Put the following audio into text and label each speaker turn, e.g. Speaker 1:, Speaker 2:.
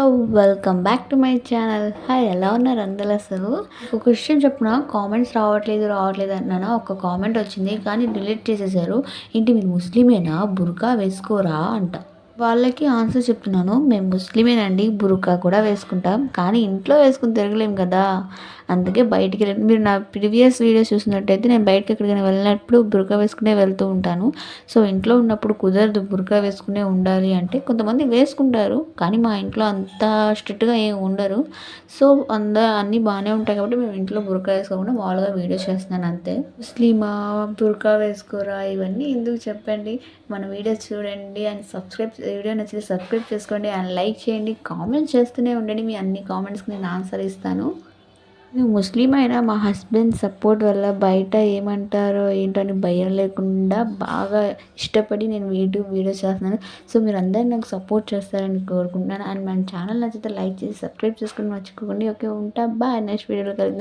Speaker 1: Welcome back to my channel. Hi, ఎలా ఉన్నారు అందరూ? అసలు ఒక విషయం చెప్పిన, కామెంట్స్ రావట్లేదు అన్నానా. ఒక కామెంట్ వచ్చింది కానీ డిలీట్ చేసేసారు. ఏంటి మీరు ముస్లిమేనా, బుర్కా వేసుకోరా అంట. వాళ్ళకి ఆన్సర్ చెప్తున్నాను, మేము ముస్లిమేనండి, బుర్కా కూడా వేసుకుంటాం, కానీ ఇంట్లో వేసుకుని తిరగలేం కదా. అందుకే బయటికి వెళ్ళి, మీరు నా ప్రీవియస్ వీడియోస్ చూసినట్టయితే నేను బయటకి ఎక్కడికైనా వెళ్ళినప్పుడు బుర్కా వేసుకునే వెళ్తూ ఉంటాను. సో ఇంట్లో ఉన్నప్పుడు కుదరదు బుర్కా వేసుకునే ఉండాలి అంటే. కొంతమంది వేసుకుంటారు కానీ మా ఇంట్లో అంత స్ట్రిక్ట్గా ఏం ఉండరు. సో అన్నీ బాగానే ఉంటాయి కాబట్టి మేము ఇంట్లో బుర్కా వేసుకోకుండా మామూలుగా వీడియోస్ చేస్తున్నాను అంతే. ముస్లిమా, బుర్కా వేసుకోరా, ఇవన్నీ ఎందుకు చెప్పండి. మన వీడియోస్ చూడండి అండ్ వీడియో నచ్చితే సబ్స్క్రైబ్ చేసుకోండి అండ్ లైక్ చేయండి. కామెంట్స్ చేస్తూనే ఉండండి, మీ అన్ని కామెంట్స్కి నేను ఆన్సర్ ఇస్తాను. నేను ముస్లిం అయినా మా హస్బెండ్ సపోర్ట్ వల్ల బయట ఏమంటారో ఏంటో అని భయం లేకుండా బాగా ఇష్టపడి నేను వీడియోస్ చేస్తున్నాను. సో మీరు అందరూ నాకు సపోర్ట్ చేస్తారని కోరుకుంటున్నాను. అండ్ మన ఛానల్ నచ్చితే లైక్ చేసి సబ్స్క్రైబ్ చేసుకుని మర్చిపోకండి. ఓకే, ఉంటా. బాయ్. నెక్స్ట్ వీడియోలో కలిసి